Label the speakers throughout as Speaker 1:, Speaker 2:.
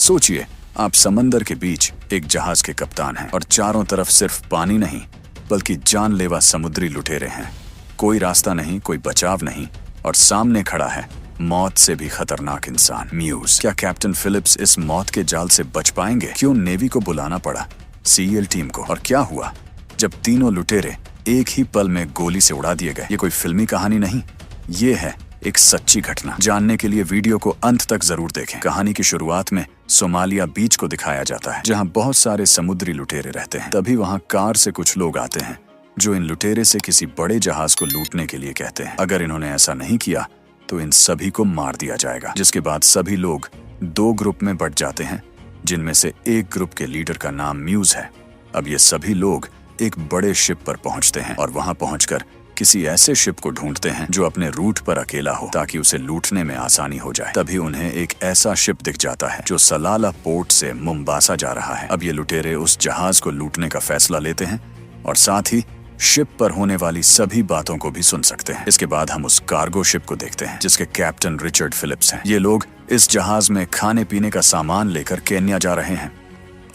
Speaker 1: सोचिए, आप समंदर के बीच एक जहाज के कप्तान हैं और चारों तरफ सिर्फ पानी नहीं बल्कि जानलेवा समुद्री लुटेरे हैं। कोई रास्ता नहीं, कोई बचाव नहीं, और सामने खड़ा है मौत से भी खतरनाक इंसान, म्यूज। क्या कैप्टन फिलिप्स इस मौत के जाल से बच पाएंगे? क्यों नेवी को बुलाना पड़ा, सीएल टीम को? और क्या हुआ जब तीनों लुटेरे एक ही पल में गोली से उड़ा दिए गए? ये कोई फिल्मी कहानी नहीं, ये है एक सच्ची घटना। जानने के लिए वीडियो को अंत तक जरूर देखें। कहानी की शुरुआत में सोमालिया बीच को दिखाया जाता है, जहां बहुत सारे समुद्री लुटेरे रहते हैं। तभी वहां कार से कुछ लोग आते हैं जो इन लुटेरे से किसी बड़े जहाज को लूटने के लिए कहते हैं। अगर इन्होंने ऐसा नहीं किया तो इन सभी को मार दिया जाएगा। जिसके बाद सभी लोग दो ग्रुप में बंट जाते हैं, जिनमें से एक ग्रुप के लीडर का नाम म्यूज है। अब ये सभी लोग एक बड़े शिप पर पहुंचते हैं और वहां पहुंचकर किसी ऐसे शिप को ढूंढते हैं जो अपने रूट पर अकेला हो, ताकि उसे लूटने में आसानी हो जाए। तभी उन्हें एक ऐसा शिप दिख जाता है जो सलाला पोर्ट से मुम्बासा जा रहा है। अब ये लुटेरे उस जहाज को लूटने का फैसला लेते हैं और साथ ही शिप पर होने वाली सभी बातों को भी सुन सकते हैं। इसके बाद हम उस कार्गो शिप को देखते हैं जिसके कैप्टन रिचर्ड फिलिप्स हैं। ये लोग इस जहाज में खाने पीने का सामान लेकर केन्या जा रहे हैं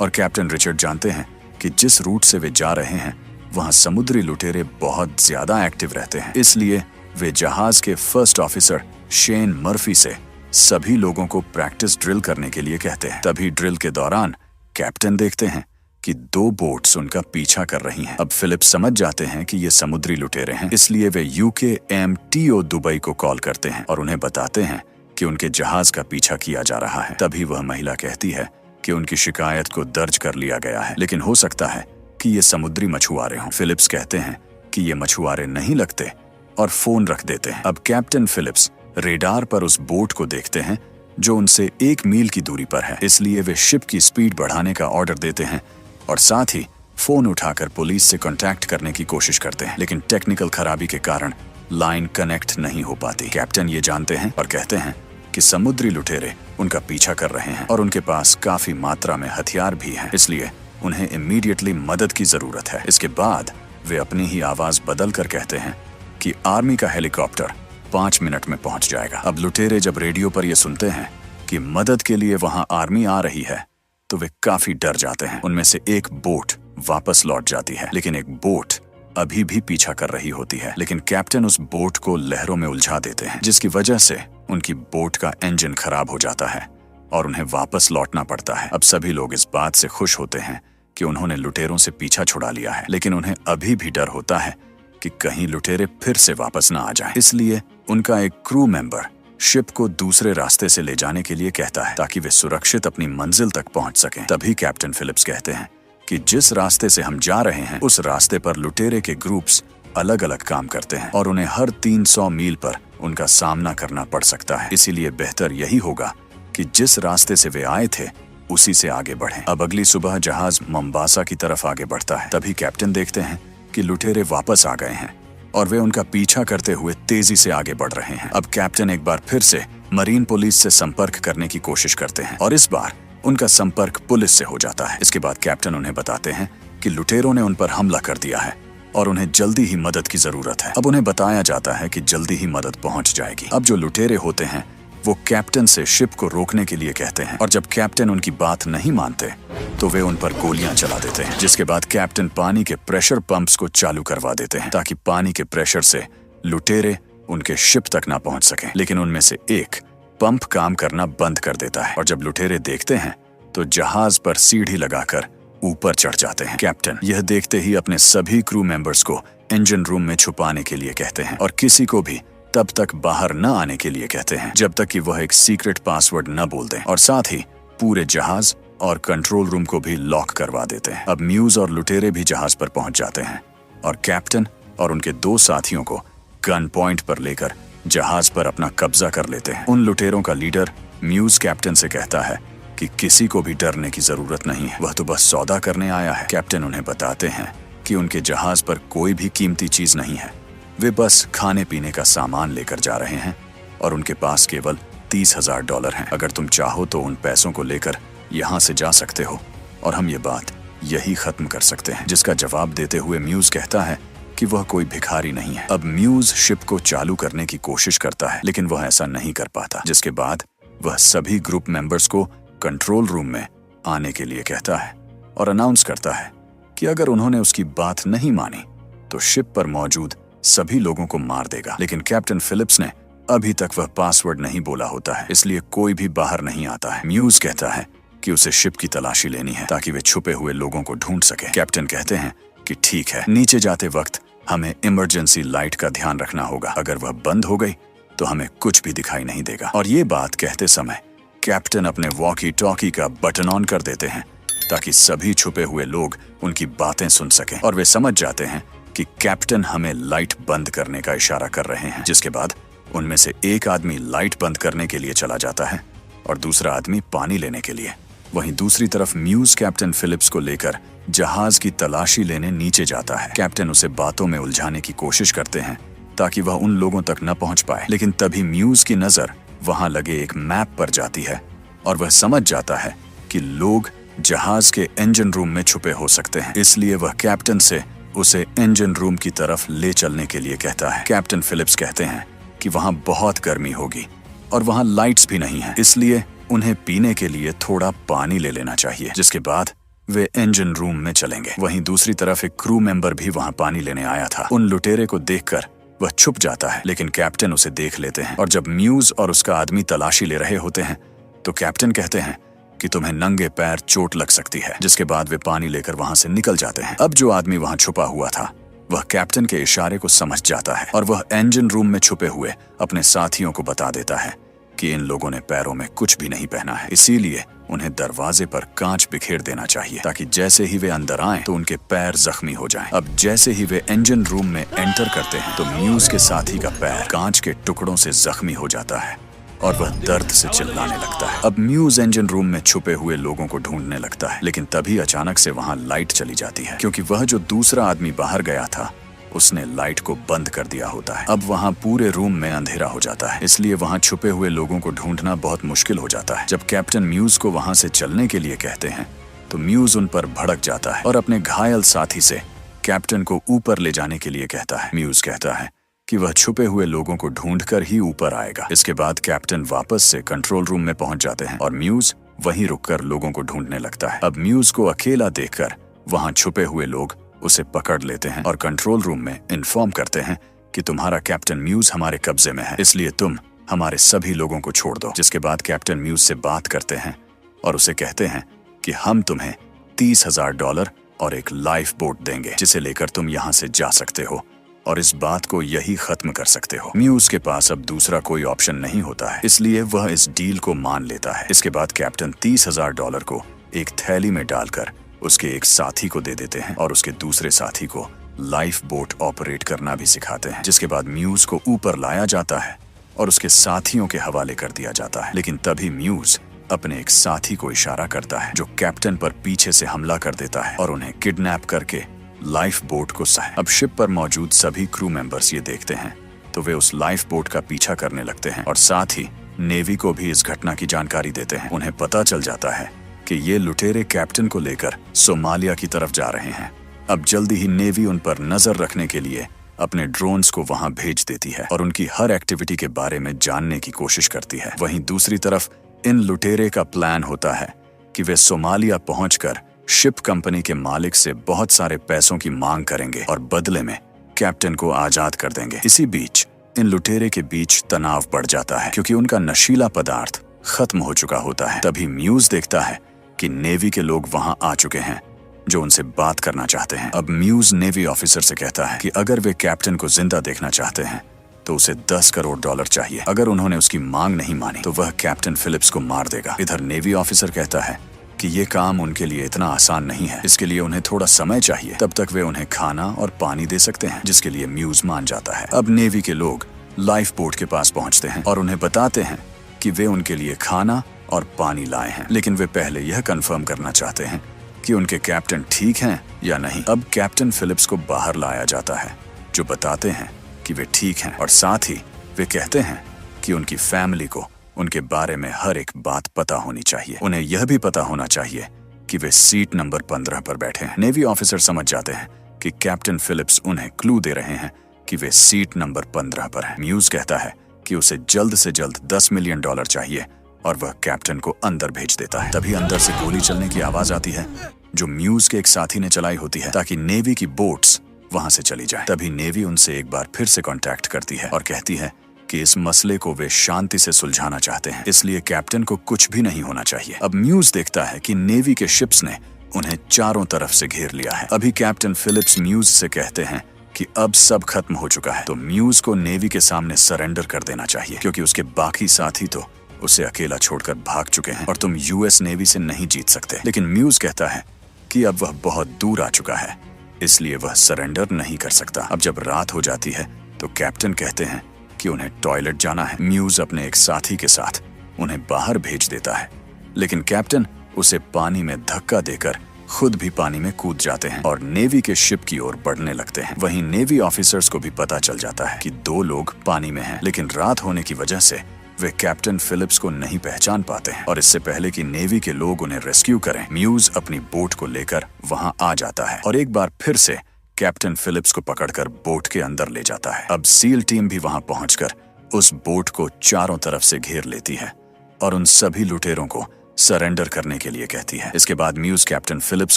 Speaker 1: और कैप्टन रिचर्ड जानते हैं कि जिस रूट से वे जा रहे हैं वहां समुद्री लुटेरे बहुत ज्यादा एक्टिव रहते हैं। इसलिए वे जहाज के फर्स्ट ऑफिसर शेन मर्फी से सभी लोगों को प्रैक्टिस ड्रिल करने के लिए कहते हैं। तभी ड्रिल के दौरान कैप्टन देखते हैं कि दो बोट्स उनका पीछा कर रही हैं। अब फिलिप्स समझ जाते हैं कि ये समुद्री लुटेरे हैं, इसलिए वे UKMTO दुबई को कॉल करते हैं और उन्हें बताते हैं कि उनके जहाज का पीछा किया जा रहा है। तभी वह महिला कहती है कि उनकी शिकायत को दर्ज कर लिया गया है, लेकिन हो सकता है कि ये समुद्री मछुआरे हों। फिलिप्स कहते हैं कि ये मछुआरे नहीं लगते और फोन रख देते हैं। अब कैप्टन फिलिप्स रेडार पर उस बोट को देखते हैं जो उनसे 1 मील की दूरी पर है, इसलिए वे शिप की स्पीड बढ़ाने का ऑर्डर देते हैं और साथ ही फोन उठाकर पुलिस से कांटेक्ट करने की कोशिश करते हैं, लेकिन टेक्निकल खराबी के कारण लाइन कनेक्ट नहीं हो पाती। कैप्टन ये जानते हैं और कहते हैं कि समुद्री लुटेरे उनका पीछा कर रहे हैं और उनके पास काफी मात्रा में हथियार भी हैं, इसलिए उन्हें इमीडिएटली मदद की जरूरत है। इसके बाद वे अपनी ही आवाज बदल कर कहते हैं कि आर्मी का हेलीकॉप्टर 5 मिनट में पहुंच जाएगा। अब लुटेरे जब रेडियो पर यह सुनते हैं कि मदद के लिए वहां आर्मी आ रही है तो वे काफी डर जाते हैं। उनमें से एक बोट वापस लौट जाती है, लेकिन एक बोट अभी भी पीछा कर रही होती है। लेकिन कैप्टन उस बोट को लहरों में उलझा देते हैं, जिसकी वजह से उनकी बोट का इंजन खराब हो जाता है और उन्हें वापस लौटना पड़ता है। अब सभी लोग इस बात से खुश होते हैं कि उन्होंने लुटेरों से पीछा छुड़ा लिया है, लेकिन उन्हें अभी भी डर होता है कि कहीं लुटेरे फिर से वापस ना आ जाएं। इसलिए उनका एक क्रू मेंबर शिप को दूसरे रास्ते से ले जाने के लिए कहता है ताकि वे सुरक्षित अपनी मंजिल तक पहुंच सकें। तभी कैप्टन फिलिप्स कहते हैं कि जिस रास्ते से हम जा रहे हैं उस रास्ते पर लुटेरे के ग्रुप्स अलग अलग काम करते हैं और उन्हें हर 300 मील पर उनका सामना करना पड़ सकता है। इसीलिए बेहतर यही होगा कि जिस रास्ते से वे आए थे उसी से आगे बढ़ें। अब अगली सुबह जहाज मुम्बासा की तरफ आगे बढ़ता है। तभी कैप्टन देखते हैं कि लुटेरे वापस आ गए हैं और वे उनका पीछा करते हुए तेजी से आगे बढ़ रहे हैं। अब कैप्टन एक बार फिर से मरीन पुलिस से संपर्क करने की कोशिश करते हैं और इस बार उनका संपर्क पुलिस से हो जाता है। इसके बाद कैप्टन उन्हें बताते हैं कि लुटेरों ने उन पर हमला कर दिया है और उन्हें जल्दी ही मदद की जरूरत है। अब उन्हें बताया जाता है कि जल्दी ही मदद पहुंच जाएगी। अब जो लुटेरे होते हैं वो कैप्टन से शिप को रोकने के लिए कहते हैं और जब कैप्टन उनकी बात नहीं मानते तो वे उन पर गोलियां चला देते हैं। जिसके बाद कैप्टन पानी के प्रेशर पंप्स को चालू करवा देते हैं ताकि पानी के प्रेशर से लुटेरे उनके शिप तक ना पहुंच सकें। लेकिन उनमें से एक पंप काम करना बंद कर देता है और जब लुटेरे देखते हैं तो जहाज पर सीढ़ी लगाकर ऊपर चढ़ जाते हैं। कैप्टन यह देखते ही अपने सभी क्रू मेंबर्स को इंजन रूम में छुपाने के लिए कहते हैं और किसी को भी तब तक बाहर न आने के लिए कहते हैं जब तक कि वह एक सीक्रेट पासवर्ड न बोल दें और साथ ही पूरे जहाज और कंट्रोल रूम को भी लॉक करवा देते हैं। अब म्यूज और लुटेरे भी जहाज पर पहुंच जाते हैं और कैप्टन और उनके 2 साथियों को गन पॉइंट पर लेकर जहाज पर अपना कब्जा कर लेते हैं। उन लुटेरों का लीडर म्यूज कैप्टन से कहता है कि किसी को भी डरने की जरूरत नहीं है, वह तो बस सौदा करने आया है। कैप्टन उन्हें बताते हैं कि उनके जहाज पर कोई भी कीमती चीज नहीं है, वे बस खाने पीने का सामान लेकर जा रहे हैं और उनके पास केवल $30,000 हैं। अगर तुम चाहो तो उन पैसों को लेकर यहाँ से जा सकते हो और हम ये बात यही खत्म कर सकते हैं। जिसका जवाब देते हुए म्यूज कहता है कि वह कोई भिखारी नहीं है। अब म्यूज शिप को चालू करने की कोशिश करता है लेकिन वह ऐसा नहीं कर पाता, जिसके बाद वह सभी ग्रुप मेंबर्स को कंट्रोल रूम में आने के लिए कहता है और अनाउंस करता है कि अगर उन्होंने उसकी बात नहीं मानी तो शिप पर मौजूद सभी लोगों को मार देगा। लेकिन कैप्टन फिलिप्स ने अभी तक वह पासवर्ड नहीं बोला होता है, इसलिए कोई भी बाहर नहीं आता है। म्यूज कहता है कि उसे शिप की तलाशी लेनी है ताकि वे छुपे हुए लोगों को ढूंढ सके। कैप्टन कहते हैं कि ठीक है, नीचे जाते वक्त हमें इमरजेंसी लाइट का ध्यान रखना होगा, अगर वह बंद हो गई तो हमें कुछ भी दिखाई नहीं देगा। और ये बात कहते समय कैप्टन अपने वॉकी टॉकी का बटन ऑन कर देते हैं ताकि सभी छुपे हुए लोग उनकी बातें सुन सकें। और वे समझ जाते हैं कि कैप्टन हमें लाइट बंद करने का इशारा कर रहे हैं, जिसके बाद उनमें से एक आदमी लाइट बंद करने के लिए चला जाता है और दूसरा आदमी पानी लेने के लिए। वहीं दूसरी तरफ म्यूज कैप्टन फिलिप्स को लेकर जहाज की तलाशी लेने नीचे जाता है। कैप्टन उसे बातों में उलझाने की कोशिश करते हैं ताकि वह उन लोगों तक न पहुंच पाए, लेकिन तभी म्यूज की नजर वहां लगे एक मैप पर जाती है और वह समझ जाता है कि लोग जहाज के इंजन रूम में छुपे हो सकते हैं। इसलिए वह कैप्टन से उसे इंजन रूम की तरफ ले चलने के लिए कहता है। कैप्टन फिलिप्स कहते हैं कि वहां बहुत गर्मी होगी और वहां लाइट्स भी नहीं है, इसलिए उन्हें पीने के लिए थोड़ा पानी ले लेना चाहिए, जिसके बाद वे इंजन रूम में चलेंगे। वहीं दूसरी तरफ एक क्रू मेंबर भी वहां पानी लेने आया था। उन लुटेरे को देखकर वह छुप जाता है, लेकिन कैप्टन उसे देख लेते हैं और जब म्यूज और उसका आदमी तलाशी ले रहे होते हैं तो कैप्टन कहते हैं कि तुम्हें नंगे पैर चोट लग सकती है, जिसके बाद वे पानी लेकर वहां से निकल जाते हैं। अब जो आदमी वहां छुपा हुआ था वह कैप्टन के इशारे को समझ जाता है और वह इंजन रूम में छुपे हुए अपने साथियों को बता देता है कि इन लोगों ने पैरों में कुछ भी नहीं पहना है, इसीलिए उन्हें दरवाजे पर कांच बिखेर देना चाहिए ताकि जैसे ही वे अंदर आएं तो उनके पैर जख्मी हो जाएं। अब जैसे ही वे इंजन रूम में एंटर करते हैं तो म्यूज के साथी का पैर कांच के टुकड़ों से जख्मी हो जाता है और वह दर्द से चिल्लाने लगता है। अब म्यूज इंजन रूम में छुपे हुए लोगों को ढूंढने लगता है, लेकिन तभी अचानक से वहां लाइट चली जाती है, क्योंकि वह जो दूसरा आदमी बाहर गया था उसने लाइट को बंद कर दिया होता है। अब वहां पूरे रूम में अंधेरा हो जाता है, इसलिए वहां छुपे हुए लोगों को ढूंढना बहुत मुश्किल हो जाता है। जब कैप्टन म्यूज को वहां से चलने के लिए कहते हैं तो म्यूज उन पर भड़क जाता है और अपने घायल साथी से कैप्टन को ऊपर ले जाने के लिए कहता है। म्यूज कहता है कि वह छुपे हुए लोगों को ढूंढकर ही ऊपर आएगा। इसके बाद कैप्टन वापस से कंट्रोल रूम में पहुंच जाते हैं और म्यूज वहीं रुककर लोगों को ढूंढने लगता है। अब म्यूज को अकेला देखकर वहां छुपे हुए लोग उसे पकड़ लेते हैं और कंट्रोल रूम में इन्फॉर्म करते हैं कि तुम्हारा कैप्टन म्यूज हमारे कब्जे में है, इसलिए तुम हमारे सभी लोगों को छोड़ दो। जिसके बाद कैप्टन म्यूज से बात करते हैं और उसे कहते हैं कि हम तुम्हें $30,000 और एक लाइफ बोट देंगे, जिसे लेकर तुम यहाँ से जा सकते हो और इस बात को यही खत्म कर सकते हो। म्यूज के पास अब दूसरा कोई ऑप्शन नहीं होता है, इसलिए वह इस डील को मान लेता है। इसके बाद कैप्टन $30,000 को एक थैली में डालकर उसके एक साथी को दे देते हैं और उसके दूसरे साथी को लाइफ बोट ऑपरेट करना भी सिखाते हैं। जिसके बाद म्यूज को ऊपर लाया जाता है और उसके साथियों के हवाले कर दिया जाता है, लेकिन तभी म्यूज अपने एक साथी को इशारा करता है जो कैप्टन पर पीछे से हमला कर देता है और उन्हें किडनैप करके लाइफ बोट को सह। अब शिप पर मौजूद सभी क्रू मेंबर्स ये देखते हैं तो वे उस लाइफ बोट का पीछा करने लगते हैं और साथ ही नेवी को भी इस घटना की जानकारी देते हैं। उन्हें पता चल जाता है कि ये लुटेरे कैप्टन को लेकर सोमालिया की तरफ जा रहे हैं। अब जल्दी ही नेवी उन पर नजर रखने के लिए अपने ड्रोन्स को वहां भेज देती है और उनकी हर एक्टिविटी के बारे में जानने की कोशिश करती है। वहीं दूसरी तरफ इन लुटेरे का प्लान होता है कि वे सोमालिया पहुंचकर शिप कंपनी के मालिक से बहुत सारे पैसों की मांग करेंगे और बदले में कैप्टन को आजाद कर देंगे। इसी बीच इन लुटेरे के बीच तनाव बढ़ जाता है क्योंकि उनका नशीला पदार्थ खत्म हो चुका होता है। तभी म्यूज देखता है कि नेवी के लोग वहां आ चुके हैं जो उनसे बात करना चाहते हैं। अब म्यूज नेवी ऑफिसर से कहता है कि अगर वे कैप्टन को जिंदा देखना चाहते हैं तो उसे $10 करोड़ चाहिए। अगर उन्होंने उसकी मांग नहीं मानी तो वह कैप्टन फिलिप्स को मार देगा। इधर नेवी ऑफिसर कहता है कि ये काम उनके लिए इतना आसान नहीं है, इसके लिए उन्हें थोड़ा समय चाहिए, तब तक वे उन्हें खाना और पानी दे सकते हैं, जिसके लिए म्यूज मान जाता है। अब नेवी के लोग लाइफ बोट के पास पहुंचते हैं और उन्हें बताते हैं कि वे उनके लिए खाना और पानी लाए हैं, लेकिन वे पहले यह कंफर्म करना चाहते हैं कि उनके कैप्टन ठीक हैं या नहीं। अब कैप्टन फिलिप्स को बाहर लाया जाता है जो बताते हैं कि वे ठीक हैं और साथ ही वे कहते हैं कि उनकी फैमिली को उनके बारे में हर एक बात पता होनी चाहिए। उन्हें यह भी पता होना चाहिए कि वे सीट नंबर 15 पर बैठे हैं। नेवी ऑफिसर समझ जाते हैं कि कैप्टन फिलिप्स उन्हें क्लू दे रहे हैं कि वे सीट नंबर 15 पर हैं। म्यूज कहता है कि उसे जल्द से जल्द $10 मिलियन चाहिए और वह कैप्टन को अंदर भेज देता है। तभी अंदर से गोली चलने की आवाज आती है जो म्यूज के एक साथी ने चलाई होती है ताकि नेवी की बोट्स वहां से चली जाए। तभी नेवी उनसे एक बार फिर से कांटेक्ट करती है और कहती है कि इस मसले को वे शांति से सुलझाना चाहते हैं, इसलिए कैप्टन को कुछ भी नहीं होना चाहिए। अब म्यूज देखता है कि नेवी के शिप्स ने उन्हें चारों तरफ से घेर लिया है। अभी कैप्टन फिलिप्स म्यूज से कहते हैं कि अब सब खत्म हो चुका है, तो म्यूज को नेवी के सामने सरेंडर कर देना चाहिए क्योंकि उसके बाकी साथी तो उसे अकेला छोड़कर भाग चुके हैं और तुम यूएस नेवी से नहीं जीत सकते। लेकिन म्यूज कहता है कि अब वह बहुत दूर आ चुका है, इसलिए वह सरेंडर नहीं कर सकता। अब जब रात हो जाती है तो कैप्टन कहते हैं कि उन्हें टॉयलेट जाना है। म्यूज अपने एक साथी के साथ उन्हें बाहर भेज देता है, लेकिन कैप्टन उसे पानी में धक्का देकर खुद भी पानी में कूद जाते हैं और नेवी के शिप की ओर बढ़ने लगते हैं। वहीं नेवी ऑफिसर्स को भी पता चल जाता है कि दो लोग पानी में हैं, लेकिन रात होने की वजह से वे कैप्टन फिलिप्स को नहीं पहचान पाते हैं और इससे पहले कि नेवी के लोग उन्हें रेस्क्यू करें, म्यूज अपनी बोट को लेकर वहां आ जाता है और एक बार फिर से कैप्टन फिलिप्स को पकड़कर बोट के अंदर ले जाता है। अब सील टीम भी वहां पहुंचकर उस बोट को चारों तरफ से घेर लेती है और उन सभी लुटेरों को सरेंडर करने के लिए कहती है। इसके बाद म्यूज कैप्टन फिलिप्स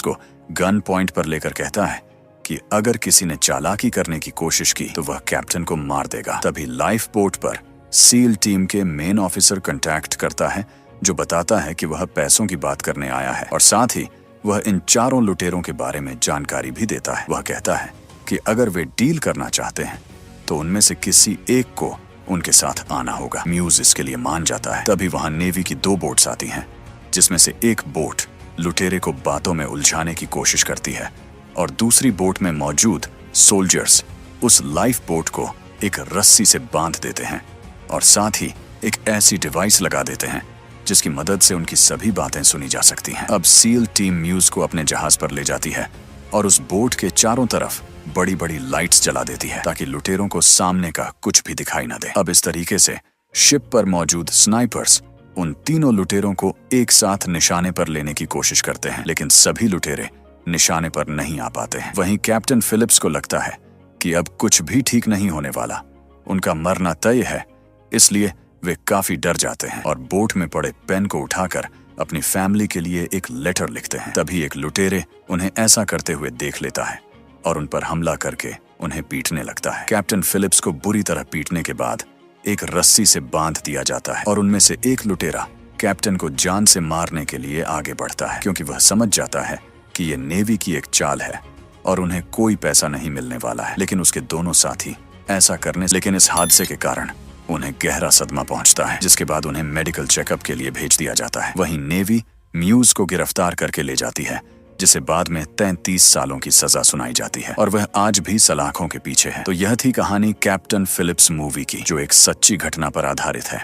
Speaker 1: को गन पॉइंट पर लेकर कहता है कि अगर किसी ने चालाकी करने की कोशिश की तो वह कैप्टन को मार देगा। तभी लाइफ बोट पर सील टीम के मेन ऑफिसर कांटेक्ट करता है जो बताता है कि वह पैसों की बात करने आया है और साथ ही वह इन चारों लुटेरों के बारे में जानकारी भी देता है। वह कहता है कि अगर वे डील करना चाहते हैं तो उनमें से किसी एक को उनके साथ आना होगा। म्यूज इसके लिए मान जाता है। तभी वहां नेवी की दो बोट्स आती हैं, जिसमें से एक बोट लुटेरे को बातों में उलझाने की कोशिश करती है और दूसरी बोट में मौजूद सोल्जर्स उस लाइफ बोट को एक रस्सी से बांध देते हैं और साथ ही एक ऐसी डिवाइस लगा देते हैं जिसकी मदद से उनकी सभी बातें सुनी जा सकती हैं। अब सील टीम म्यूज को अपने जहाज पर ले जाती है और उस बोट के चारों तरफ बड़ी बड़ी लाइट्स जला देती है ताकि लुटेरों को सामने का कुछ भी दिखाई न दे। अब इस तरीके से शिप पर मौजूद स्नाइपर्स उन तीनों लुटेरों को एक साथ निशाने पर लेने की कोशिश करते हैं, लेकिन सभी लुटेरे निशाने पर नहीं आ पाते हैं। वहीं कैप्टन फिलिप्स को लगता है कि अब कुछ भी ठीक नहीं होने वाला, उनका मरना तय है, इसलिए वे काफी डर जाते हैं और बोट में पड़े पेन को उठाकर अपनी फैमिली के लिए एक लेटर लिखते हैं। तभी एक लुटेरे उन्हें ऐसा करते हुए देख लेता है और उन पर हमला करके उन्हें पीटने लगता है। कैप्टन फिलिप्स को बुरी तरह पीटने के बाद एक रस्सी से बांध दिया जाता है और उनमें से एक लुटेरा कैप्टन को जान से मारने के लिए आगे बढ़ता है क्योंकि वह समझ जाता है कि ये नेवी की एक चाल है और उन्हें कोई पैसा नहीं मिलने वाला है। लेकिन उसके दोनों साथी ऐसा करने लेकिन इस हादसे के कारण उन्हें गहरा सदमा पहुंचता है, जिसके बाद उन्हें मेडिकल चेकअप के लिए भेज दिया जाता है। वहीं नेवी म्यूज को गिरफ्तार करके ले जाती है, जिसे बाद में 33 सालों की सजा सुनाई जाती है और वह आज भी सलाखों के पीछे है। तो यह थी कहानी कैप्टन फिलिप्स मूवी की, जो एक सच्ची घटना पर आधारित है।